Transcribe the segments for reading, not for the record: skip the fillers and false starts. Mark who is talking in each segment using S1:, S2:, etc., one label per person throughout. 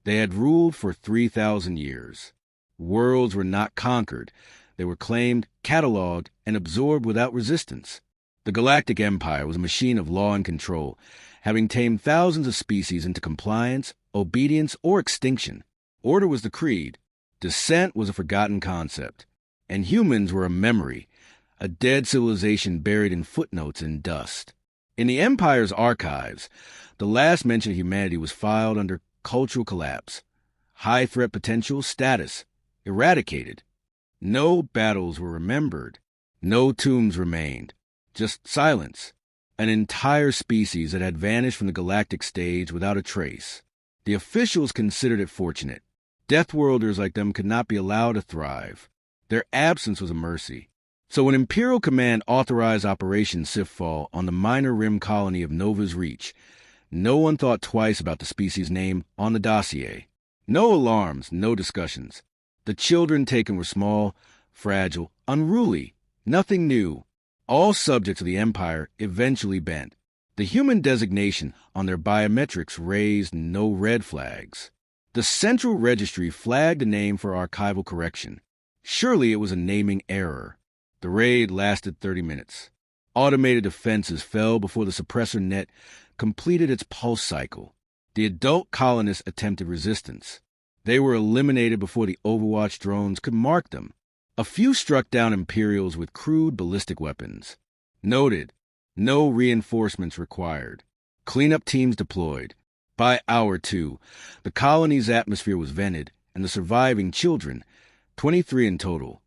S1: They had ruled for 3,000 years. Worlds were not conquered. They were claimed, cataloged, and absorbed without resistance. The Galactic Empire was a machine of law and control, having tamed thousands of species into compliance, obedience, or extinction. Order was the creed. Dissent was a forgotten concept. And humans were a memory, a dead civilization buried in footnotes and dust. In the Empire's archives, the last mention of humanity was filed under cultural collapse. High threat potential status eradicated. No battles were remembered. No tombs remained. Just silence. An entire species that had vanished from the galactic stage without a trace. The officials considered it fortunate. Deathworlders like them could not be allowed to thrive. Their absence was a mercy. So when Imperial Command authorized Operation Sifal on the minor rim colony of Nova's Reach, no one thought twice about the species name on the dossier. No alarms, no discussions. The children taken were small, fragile, unruly, nothing new. All subjects of the Empire eventually bent. The human designation on their biometrics raised no red flags. The Central Registry flagged a name for archival correction. Surely it was a naming error. The raid lasted 30 minutes. Automated defenses fell before the suppressor net completed its pulse cycle. The adult colonists attempted resistance. They were eliminated before the Overwatch drones could mark them. A few struck down Imperials with crude ballistic weapons. Noted. No reinforcements required. Cleanup teams deployed. By hour 2, the colony's atmosphere was vented, and the surviving children, 23 in total,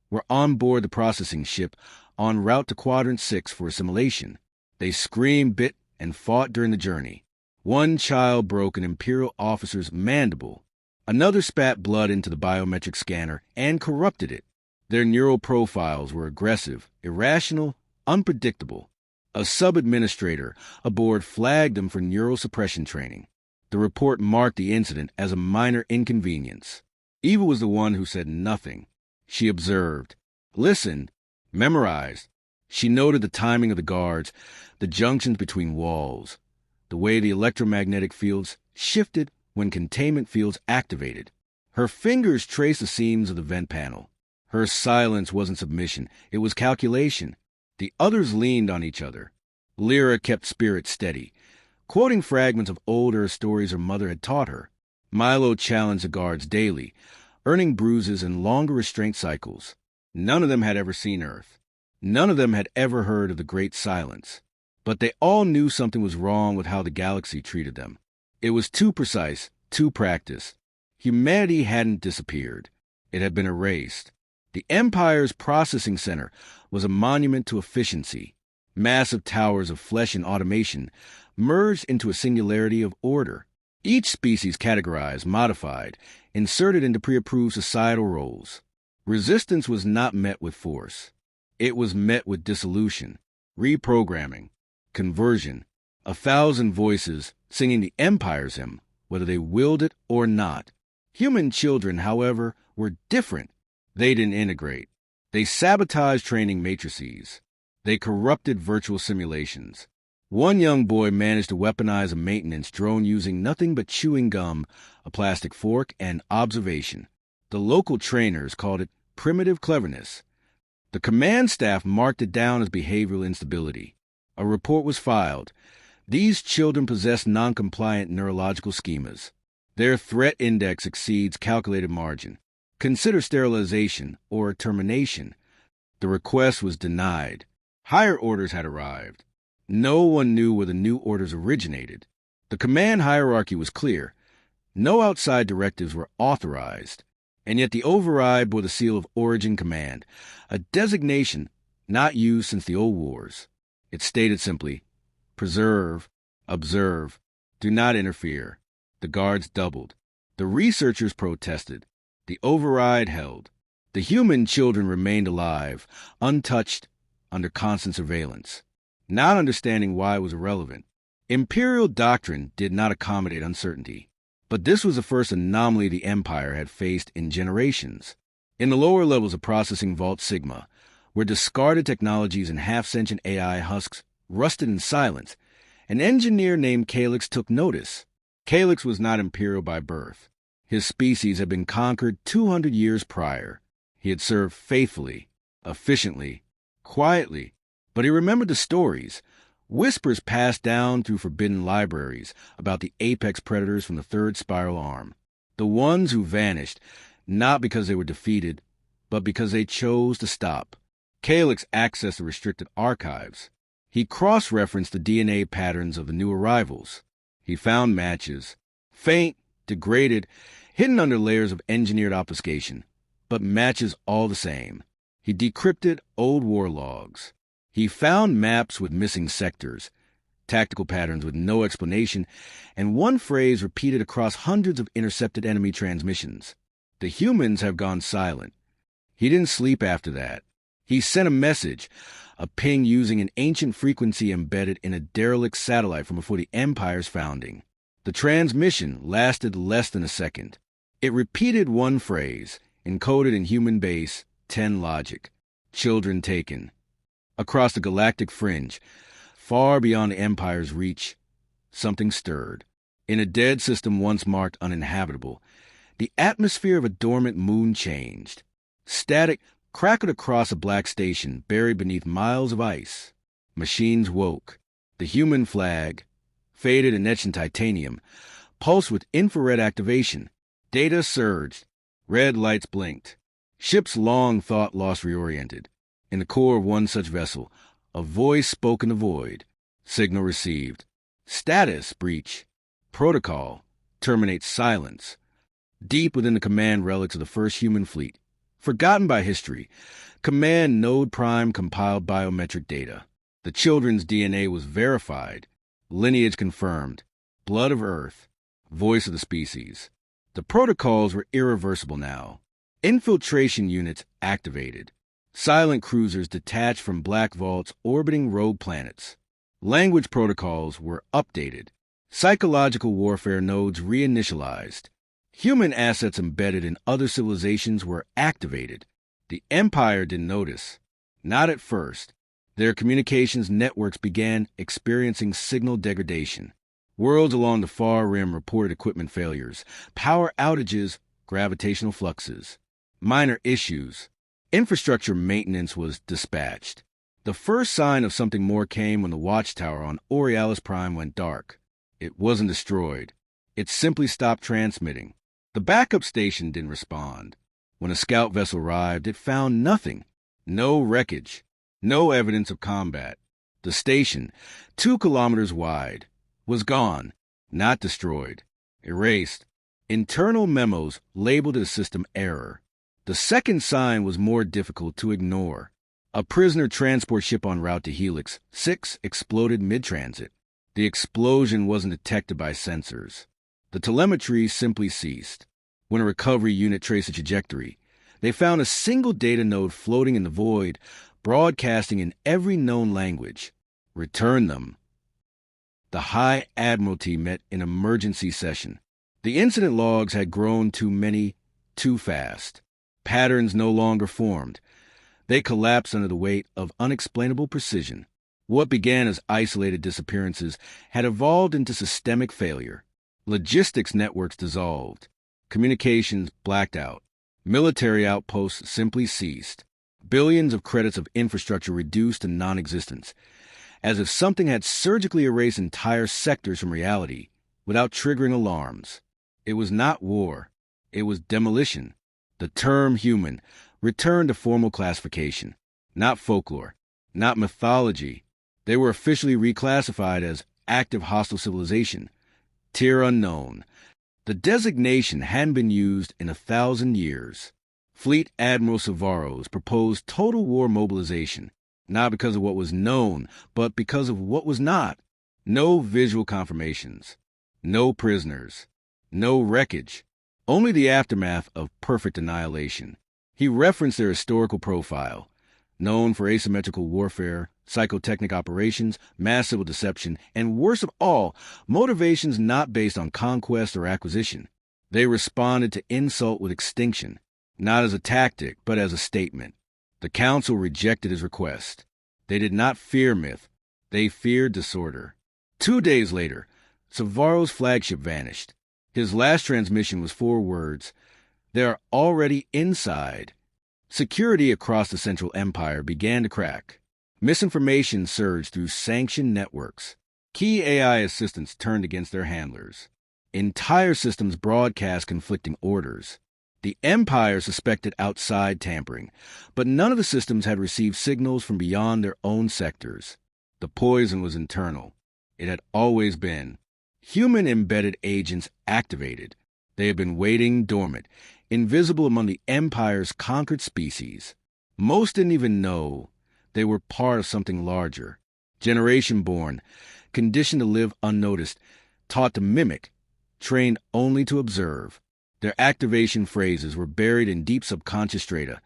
S1: were on board the processing ship en route to Quadrant 6 for assimilation. They screamed, bit, and fought during the journey. One child broke an Imperial officer's mandible. Another spat blood into the biometric scanner and corrupted it. Their neural profiles were aggressive, irrational, unpredictable. A sub-administrator aboard flagged them for neural suppression training. The report marked the incident as a minor inconvenience. Eva was the one who said nothing. She observed, listened, memorized. She noted the timing of the guards, the junctions between walls, the way the electromagnetic fields shifted when containment fields activated. Her fingers traced the seams of the vent panel. Her silence wasn't submission, it was calculation. The others leaned on each other. Lyra kept spirit steady, quoting fragments of older stories her mother had taught her. Milo challenged the guards daily, earning bruises and longer restraint cycles. None of them had ever seen Earth. None of them had ever heard of the Great Silence. But they all knew something was wrong with how the galaxy treated them. It was too precise, too practiced. Humanity hadn't disappeared. It had been erased. The Empire's processing center was a monument to efficiency. Massive towers of flesh and automation merged into a singularity of order. Each species categorized, modified, inserted into pre-approved societal roles. Resistance was not met with force. It was met with dissolution, reprogramming, conversion, 1,000 voices singing the Empire's hymn, whether they willed it or not. Human children, however, were different. They didn't integrate. They sabotaged training matrices. They corrupted virtual simulations. One young boy managed to weaponize a maintenance drone using nothing but chewing gum, a plastic fork, and observation. The local trainers called it primitive cleverness. The command staff marked it down as behavioral instability. A report was filed. These children possessed non-compliant neurological schemas. Their threat index exceeds calculated margin. Consider sterilization or termination. The request was denied. Higher orders had arrived. No one knew where the new orders originated. The command hierarchy was clear. No outside directives were authorized. And yet the override bore the seal of Origin Command, a designation not used since the old wars. It stated simply, preserve, observe, do not interfere. The guards doubled. The researchers protested. The override held. The human children remained alive, untouched, under constant surveillance. Not understanding why it was irrelevant. Imperial doctrine did not accommodate uncertainty. But this was the first anomaly the Empire had faced in generations. In the lower levels of Processing Vault Sigma, where discarded technologies and half-sentient AI husks rusted in silence, an engineer named Calyx took notice. Calyx was not imperial by birth. His species had been conquered 200 years prior. He had served faithfully, efficiently, quietly, but he remembered the stories, whispers passed down through forbidden libraries about the apex predators from the third spiral arm, the ones who vanished, not because they were defeated, but because they chose to stop. Calyx accessed the restricted archives. He cross-referenced the DNA patterns of the new arrivals. He found matches, faint, degraded, hidden under layers of engineered obfuscation, but matches all the same. He decrypted old war logs. He found maps with missing sectors, tactical patterns with no explanation, and one phrase repeated across hundreds of intercepted enemy transmissions. The humans have gone silent. He didn't sleep after that. He sent a message, a ping using an ancient frequency embedded in a derelict satellite from before the Empire's founding. The transmission lasted less than a second. It repeated one phrase, encoded in human base 10 logic: children taken. Across the galactic fringe, far beyond the Empire's reach, something stirred. In a dead system once marked uninhabitable, the atmosphere of a dormant moon changed. Static crackled across a black station buried beneath miles of ice. Machines woke. The human flag, faded and etched in titanium, pulsed with infrared activation. Data surged. Red lights blinked. Ships long thought lost reoriented. In the core of one such vessel, a voice spoke in the void. Signal received. Status breach. Protocol terminates silence. Deep within the command relics of the first human fleet, forgotten by history, Command Node Prime compiled biometric data. The children's DNA was verified, lineage confirmed, blood of Earth, voice of the species. The protocols were irreversible now. Infiltration units activated. Silent cruisers detached from black vaults orbiting rogue planets. Language protocols were updated. Psychological warfare nodes reinitialized. Human assets embedded in other civilizations were activated. The Empire didn't notice. Not at first. Their communications networks began experiencing signal degradation. Worlds along the far rim reported equipment failures, power outages, gravitational fluxes. Minor issues. Infrastructure maintenance was dispatched. The first sign of something more came when the watchtower on Aurealis Prime went dark. It wasn't destroyed. It simply stopped transmitting. The backup station didn't respond. When a scout vessel arrived, it found nothing. No wreckage. No evidence of combat. The station, 2 kilometers wide, was gone, not destroyed. Erased. Internal memos labeled it a system error. The second sign was more difficult to ignore. A prisoner transport ship en route to Helix 6 exploded mid-transit. The explosion wasn't detected by sensors. The telemetry simply ceased. When a recovery unit traced the trajectory, they found a single data node floating in the void, broadcasting in every known language. Return them. The High Admiralty met in emergency session. The incident logs had grown too many, too fast. Patterns no longer formed. They collapsed under the weight of unexplainable precision. What began as isolated disappearances had evolved into systemic failure. Logistics networks dissolved. Communications blacked out. Military outposts simply ceased. Billions of credits of infrastructure reduced to non-existence, as if something had surgically erased entire sectors from reality without triggering alarms. It was not war. It was demolition. The term human returned to formal classification. Not folklore. Not mythology. They were officially reclassified as active hostile civilization. Tier unknown. The designation hadn't been used in 1,000 years. Fleet Admiral Savaros proposed total war mobilization, not because of what was known, but because of what was not. No visual confirmations. No prisoners. No wreckage. Only the aftermath of perfect annihilation. He referenced their historical profile, known for asymmetrical warfare, psychotechnic operations, mass civil deception, and worst of all, motivations not based on conquest or acquisition. They responded to insult with extinction, not as a tactic, but as a statement. The Council rejected his request. They did not fear myth. They feared disorder. 2 days later, Savaro's flagship vanished. His last transmission was 4 words: "They're already inside." Security across the Central Empire began to crack. Misinformation surged through sanctioned networks. Key AI assistants turned against their handlers. Entire systems broadcast conflicting orders. The Empire suspected outside tampering, but none of the systems had received signals from beyond their own sectors. The poison was internal. It had always been. Human-embedded agents activated. They had been waiting dormant, invisible among the Empire's conquered species. Most didn't even know they were part of something larger. Generation-born, conditioned to live unnoticed, taught to mimic, trained only to observe. Their activation phrases were buried in deep subconscious strata,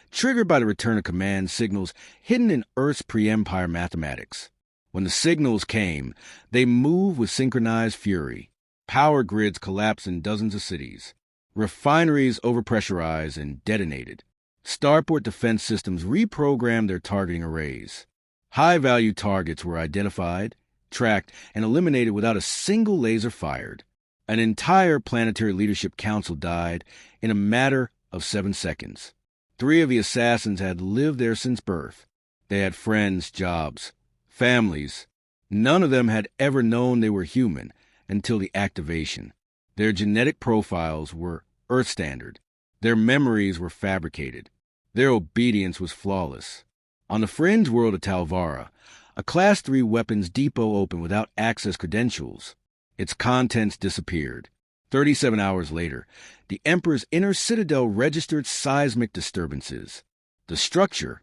S1: triggered by the return of command signals hidden in Earth's pre-Empire mathematics. When the signals came, they moved with synchronized fury. Power grids collapsed in dozens of cities. Refineries overpressurized and detonated. Starport defense systems reprogrammed their targeting arrays. High-value targets were identified, tracked, and eliminated without a single laser fired. An entire planetary leadership council died in a matter of 7 seconds. 3 of the assassins had lived there since birth. They had friends, jobs, families. None of them had ever known they were human until the activation. Their genetic profiles were Earth standard. Their memories were fabricated. Their obedience was flawless. On the fringe world of Talvara, a Class 3 weapons depot opened without access credentials. Its contents disappeared. 37 hours later, the Emperor's inner citadel registered seismic disturbances. The structure,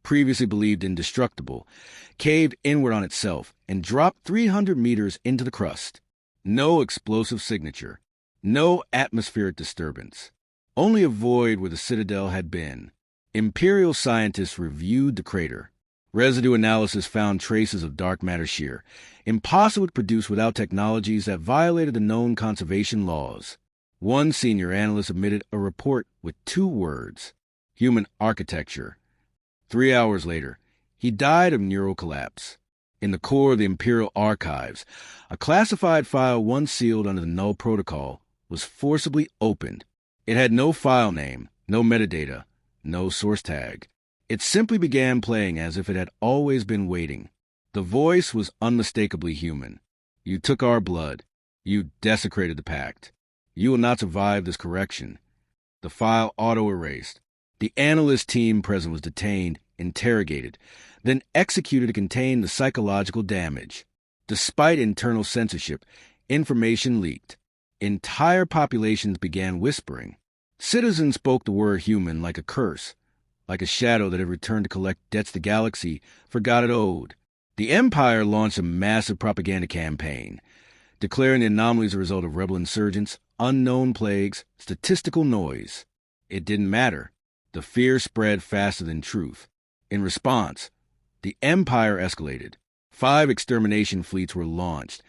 S1: previously believed indestructible, caved inward on itself and dropped 300 meters into the crust. No explosive signature. No atmospheric disturbance. Only a void where the citadel had been. Imperial scientists reviewed the crater. Residue analysis found traces of dark matter shear, impossible to produce without technologies that violated the known conservation laws. One senior analyst submitted a report with 2 words: human architecture. 3 hours later, he died of neural collapse. In the core of the Imperial archives, a classified file once sealed under the Null Protocol was forcibly opened. It had no file name, no metadata, no source tag. It simply began playing as if it had always been waiting. The voice was unmistakably human. "You took our blood. You desecrated the pact. You will not survive this correction." The file auto-erased. The analyst team present was detained, interrogated, then executed to contain the psychological damage. Despite internal censorship, information leaked. Entire populations began whispering. Citizens spoke the word human like a curse, like a shadow that had returned to collect debts the galaxy forgot it owed. The Empire launched a massive propaganda campaign, declaring the anomalies a result of rebel insurgents, unknown plagues, statistical noise. It didn't matter. The fear spread faster than truth. In response, the Empire escalated. 5 extermination fleets were launched,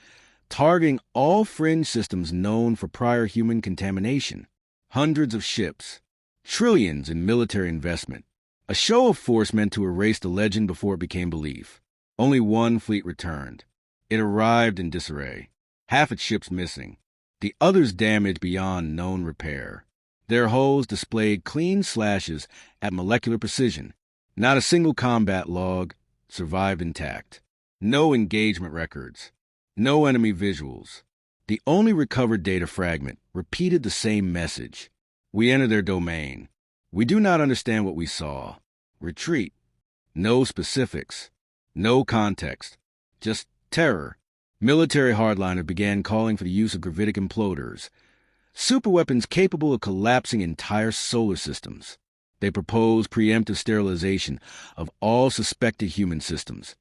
S1: targeting all fringe systems known for prior human contamination. Hundreds of ships, trillions in military investment. A show of force meant to erase the legend before it became belief. Only 1 fleet returned. It arrived in disarray. Half its ships missing. The others damaged beyond known repair. Their hulls displayed clean slashes at molecular precision. Not a single combat log survived intact. No engagement records. No enemy visuals. The only recovered data fragment repeated the same message. "We enter their domain. We do not understand what we saw. Retreat." No specifics. No context. Just terror. Military hardliners began calling for the use of gravitic imploders, superweapons capable of collapsing entire solar systems. They proposed preemptive sterilization of all suspected human systems,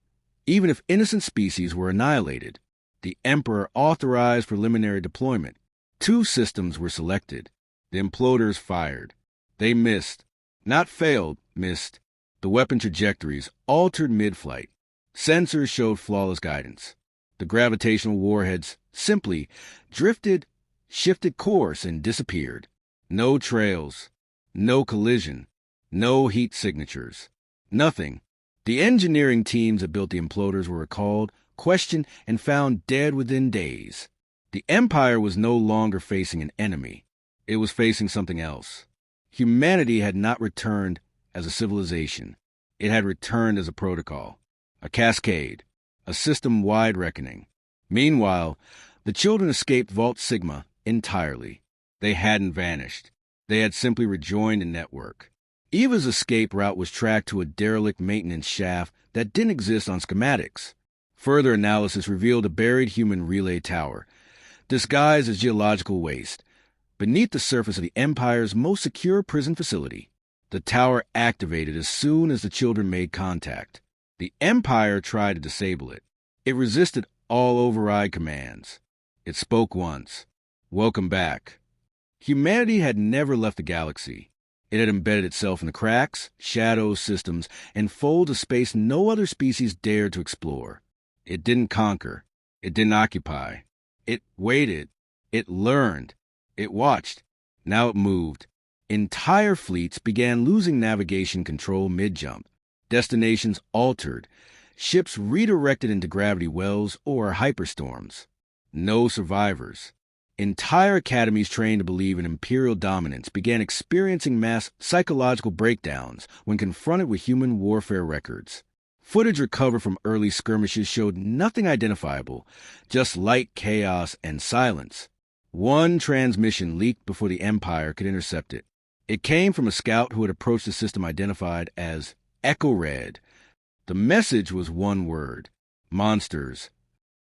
S1: even if innocent species were annihilated. The Emperor authorized preliminary deployment. 2 systems were selected. The imploders fired. They missed. Not failed, missed. The weapon trajectories altered mid-flight. Sensors showed flawless guidance. The gravitational warheads simply drifted, shifted course, and disappeared. No trails. No collision. No heat signatures. Nothing. The engineering teams that built the imploders were recalled, questioned, and found dead within days. The Empire was no longer facing an enemy. It was facing something else. Humanity had not returned as a civilization. It had returned as a protocol, a cascade, a system-wide reckoning. Meanwhile, the children escaped Vault Sigma entirely. They hadn't vanished. They had simply rejoined a network. Eva's escape route was tracked to a derelict maintenance shaft that didn't exist on schematics. Further analysis revealed a buried human relay tower, disguised as geological waste, beneath the surface of the Empire's most secure prison facility. The tower activated as soon as the children made contact. The Empire tried to disable it. It resisted all override commands. It spoke once. Welcome back. Humanity had never left the galaxy. It had embedded itself in the cracks, shadows, systems, and folds of space no other species dared to explore. It didn't conquer. It didn't occupy. It waited. It learned. It watched. Now it moved. Entire fleets began losing navigation control mid-jump. Destinations altered. Ships redirected into gravity wells or hyperstorms. No survivors. Entire academies trained to believe in imperial dominance began experiencing mass psychological breakdowns when confronted with human warfare records. Footage recovered from early skirmishes showed nothing identifiable, just light, chaos, and silence. One transmission leaked before the Empire could intercept it. It came from a scout who had approached the system identified as Echo Red. The message was one word: monsters,